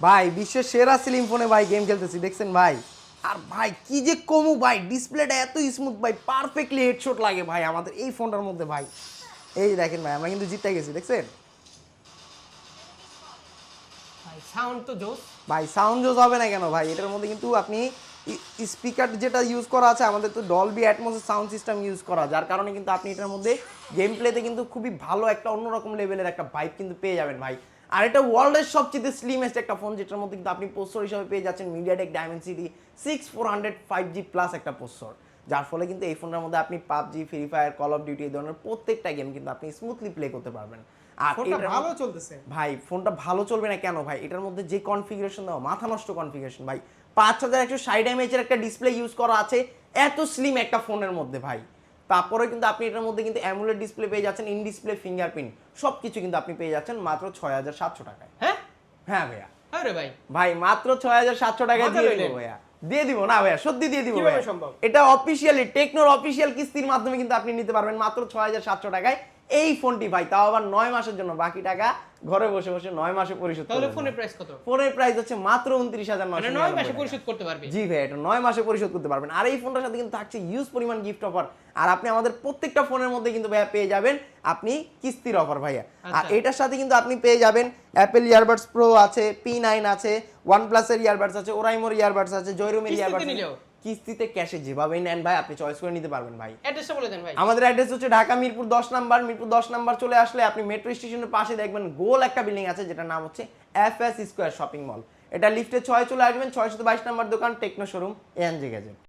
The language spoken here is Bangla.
ভাই বিশ্বের সেরা স্লিম ফোনে ভাই গেম খেলতেছি দেখছেন ভাই। আর ভাই কি যে কমু ভাই, ডিসপ্লেটা এত স্মুথ ভাই, পারফেক্টলি হেডশট লাগে ভাই আমাদের এই ফোনটার মধ্যে ভাই। এই যে দেখেন ভাই আমরা কিন্তু জিতে গেছি দেখছেন ভাই সাউন্ড তো জোস। ভাই। সাউন্ড জোস হবে না কেন ভাই, এটার মধ্যে কিন্তু আপনি স্পিকার যেটা ইউজ করা আছে আমাদের তো ডলবি অ্যাটমসের সাউন্ড সিস্টেম ইউজ করা, যার কারণে কিন্তু আপনি এটার মধ্যে গেম প্লেতে কিন্তু খুবই ভালো একটা অন্যরকম লেভেলের একটা ভাইব কিন্তু পেয়ে যাবেন ভাই। আর এটা ওয়ার্ল্ডের সবচেয়ে স্লিমেস্ট একটা ফোন, যেটার মধ্যে কিন্তু আপনি প্রসেসর হিসাবে পেয়ে যাচ্ছেন মিডিয়াটেক ডায়মেনসিটি 6400 5G প্লাস একটা প্রসেসর, যার ফলে কিন্তু এই ফোনটার মধ্যে আপনি PUBG, free fire, call of duty এই ধরনের প্রত্যেকটা গেম কিন্তু আপনি স্মুথলি প্লে করতে পারবেন। আর ফোনটা এটার ভালো চলতেছে। ভাই ফোনটা ভালো চলবে না কেন ভাই, এটার মধ্যে যে কনফিগারেশন দেওয়া মাথা নষ্ট কনফিগারেশন ভাই। 5160 mAh একটা ডিসপ্লে ইউজ করা আছে এত স্লিম একটা ফোনের মধ্যে ভাই। তারপরে কিন্তু আপনি এটার মধ্যে কিন্তু অ্যামুলেট ডিসপ্লে পেয়ে যাচ্ছেন, ইন ডিসপ্লে ফিঙ্গারপ্রিন্ট সব কিছু কিন্তু আপনি পেয়ে যাচ্ছেন মাত্র 6700 টাকায়। হ্যাঁ হ্যাঁ ভাইয়া, আরে ভাই ভাই মাত্র 6700 টাকায় মাথা দিয়ে লইলেন। দিব ভাইয়া, দিয়ে দিব না ভাইয়া, সত্যি দিয়ে দিব কিভাবে ভাইয়া। সম্ভব? এটা অফিশিয়ালি টেকনোর অফিশিয়াল কিস্তির মাধ্যমে কিন্তু আপনি নিতে পারবেন মাত্র 6700 টাকায় এই ফোনটি ভাই, তাও আবার 9 মাসের জন্য। বাকি টাকা ঘরে বসে বসে 9 মাসে পরিশোধ তাহলে করবেন। ফোনের প্রাইস কত? ফোনের প্রাইস হচ্ছে মাত্র মানে 9 মাসে 29,999 পরিশোধ করতে পারবি? জি ভাই, এটা 9 মাসে পরিশোধ করতে পারবেন। আর এই ফোনটার সাথে কিন্তু থাকছে ইউজ পরিমাণ গিফট অফার। আর আপনি আমাদের প্রত্যেকটা ফোনের মধ্যে কিন্তু ভাইয়া পেয়ে যাবেন আপনি কিস্তির অফার ভাইয়া। আর আচ্ছা। এটার সাথে কিন্তু আপনি পেয়ে যাবেন অ্যাপেল ইয়ারবাডস প্রো আছে, P9 আছে, OnePlus এর ইয়ারবাডস আছে, ওরাইমোর ইয়ারবাডস আছে, জয়রুমের কিস্তিতে ইয়ারবাডস নিলেও? কিস্তিতে ক্যাশে যেভাবেই নেন ভাই আপনি চয়েস করে নিতে পারবেন ভাই। অ্যাড্রেসটা বলে দেন ভাই। আমাদের অ্যাড্রেস হচ্ছে ঢাকা মিরপুর 10 নাম্বার। মিরপুর 10 নাম্বার চলে আসলে আপনি মেট্রো স্টেশনের পাশে দেখবেন গোল একটা বিল্ডিং আছে যেটার নাম হচ্ছে FS স্কয়ার শপিং মল। এটা লিফটে 6 চলে আসবেন, 622 নাম্বার দোকান টেকনো শোরুম এএনজে গ্যাজেট।